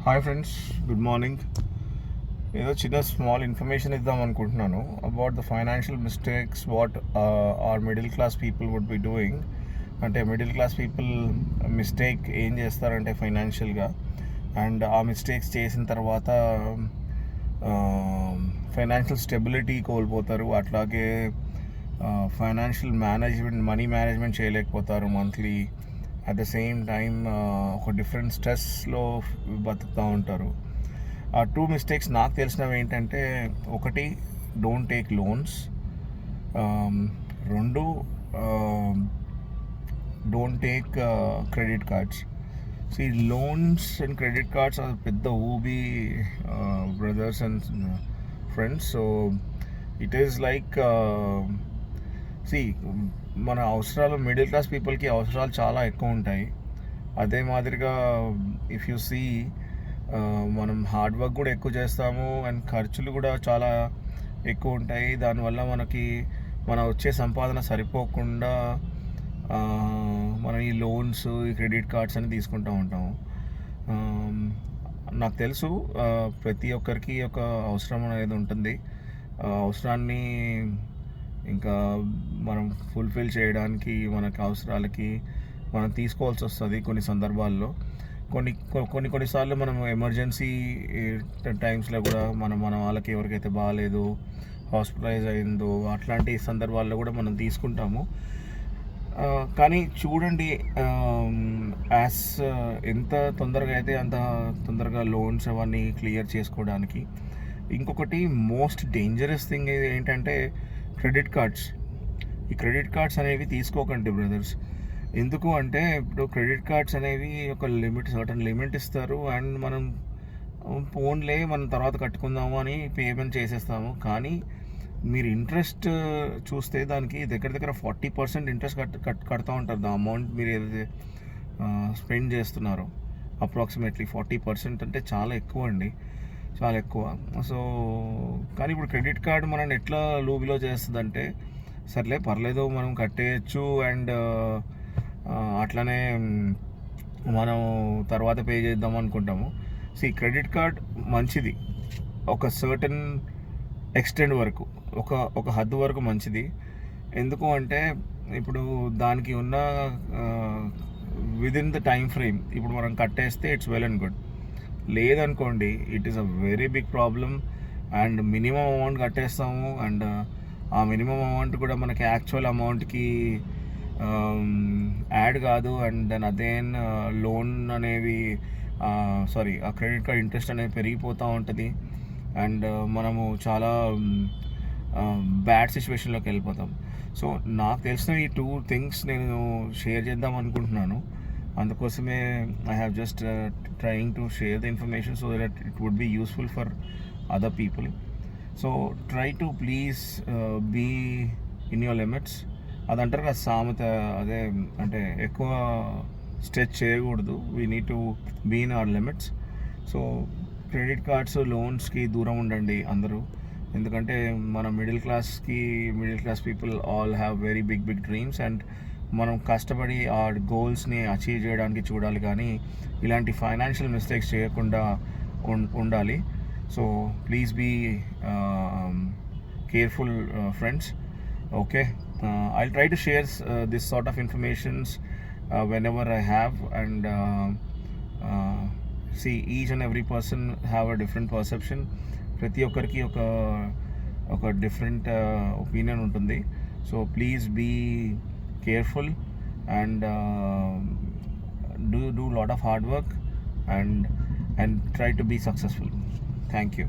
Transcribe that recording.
Hi friends, good morning. ఏదో చిన్న small information ఇద్దాం అనుకుంటున్నాను about the financial mistakes what are middle class people would be doing. అంటే middle class people mistake ఏం చేస్తారంటే ఫైనాన్షియల్గా, అండ్ ఆ మిస్టేక్స్ చేసిన తర్వాత ఫైనాన్షియల్ స్టెబిలిటీ కోల్పోతారు. అట్లాగే ఫైనాన్షియల్ మేనేజ్మెంట్, మనీ మేనేజ్మెంట్ చేయలేకపోతారు monthly. At the same time ఒక డిఫరెంట్ స్ట్రెస్లో బతుకుతూ ఉంటారు. ఆ టూ మిస్టేక్స్ నాకు తెలిసినవి ఏంటంటే, ఒకటి డోంట్ టేక్ లోన్స్, రెండు don't take credit cards. So ఈ లోన్స్ అండ్ క్రెడిట్ కార్డ్స్ అది పెద్ద ఊబీ brothers and friends. So it is like మన అవసరాలు, మిడిల్ క్లాస్ పీపుల్కి అవసరాలు చాలా ఎక్కువ ఉంటాయి. అదే మాదిరిగా ఇఫ్ యు సీ మనం హార్డ్ వర్క్ కూడా ఎక్కువ చేస్తాము అండ్ ఖర్చులు కూడా చాలా ఎక్కువ ఉంటాయి. దానివల్ల మన వచ్చే సంపాదన సరిపోకుండా మనం ఈ లోన్స్, ఈ క్రెడిట్ కార్డ్స్ అని తీసుకుంటూ ఉంటాము. నాకు తెలుసు ప్రతి ఒక్కరికి ఒక అవసరం అనేది ఉంటుంది. అవసరాన్ని ఇంకా మనం ఫుల్ఫిల్ చేయడానికి మనకి అవసరాలకి మనం తీసుకోవాల్సి వస్తుంది కొన్ని సందర్భాల్లో. కొన్నిసార్లు మనం ఎమర్జెన్సీ టైమ్స్లో కూడా మన వాళ్ళకి ఎవరికైతే బాగాలేదు, హాస్పిటలైజ్ అయిందో, అట్లాంటి సందర్భాల్లో కూడా మనం తీసుకుంటాము. కానీ చూడండి, ఎంత తొందరగా అయితే అంత తొందరగా లోన్స్ అవన్నీ క్లియర్ చేసుకోవడానికి. ఇంకొకటి మోస్ట్ డేంజరస్ థింగ్ ఏంటంటే క్రెడిట్ కార్డ్స్. ఈ క్రెడిట్ కార్డ్స్ అనేవి తీసుకోకండి బ్రదర్స్. ఎందుకు అంటే ఇప్పుడు క్రెడిట్ కార్డ్స్ అనేవి ఒక సర్టన్ లిమిట్ ఇస్తారు, అండ్ మనం ఫోన్లే మనం తర్వాత కట్టుకుందాము అని పేమెంట్ చేసేస్తాము. కానీ మీరు ఇంట్రెస్ట్ చూస్తే దానికి దగ్గర 40% ఇంట్రెస్ట్ కడుతూ ఉంటారు. దా అమౌంట్ మీరు ఏదైతే స్పెండ్ చేస్తున్నారో అప్రాక్సిమేట్లీ 40% అంటే చాలా ఎక్కువ అండి, చాలా ఎక్కువ. సో కానీ ఇప్పుడు క్రెడిట్ కార్డ్ మనల్ని ఎట్లా లూబిలో చేస్తుందంటే, సర్లే పర్లేదు మనం కట్టేయచ్చు అండ్ అట్లనే మనం తర్వాత పే చేద్దాం అనుకుంటాము. క్రెడిట్ కార్డ్ మంచిది ఒక సర్టన్ ఎక్స్టెండ్ వరకు, ఒక హద్దు వరకు మంచిది. ఎందుకు అంటే ఇప్పుడు దానికి ఉన్న విదిన్ ద టైం ఫ్రేమ్ ఇప్పుడు మనం కట్టేస్తే ఇట్స్ వెల్ అండ్ గుడ్. లేదనుకోండి, it is a very big problem. And minimum amount కట్టేస్తాము, అండ్ ఆ మినిమం అమౌంట్ కూడా మనకి యాక్చువల్ అమౌంట్కి యాడ్ కాదు. అండ్ దెన్ అదేన్ లోన్ అనేవి ఆ క్రెడిట్ కార్డ్ ఇంట్రెస్ట్ అనేది పెరిగిపోతూ ఉంటుంది. అండ్ మనము చాలా బ్యాడ్ సిచ్యువేషన్లోకి వెళ్ళిపోతాం. సో నాకు తెలిసిన ఈ టూ థింగ్స్ నేను షేర్ చేద్దాం అనుకుంటున్నాను. అందుకోసమే I have just trying to share the information so that it would be useful for other people. So try to please be in your limits. అది అంటారు కదా సామెత, అదే అంటే ఎక్కువ స్ట్రెచ్ చేయకూడదు. We need to be in our limits. So credit cards, లోన్స్కి దూరం ఉండండి అందరూ. ఎందుకంటే మన middle class people all have very big dreams, and మనం కష్టపడి ఆ గోల్స్ని అచీవ్ చేయడానికి చూడాలి. కానీ ఇలాంటి ఫైనాన్షియల్ మిస్టేక్స్ చేయకుండా ఉండాలి. So please be careful friends. Okay, I'll try to share this sort of informations whenever I have, and see, each and every person have a different perception. ప్రతి ఒక్కరికి ఒక డిఫరెంట్ ఒపీనియన్ ఉంటుంది. So please be careful and do lot of hard work and try to be successful. Thank you.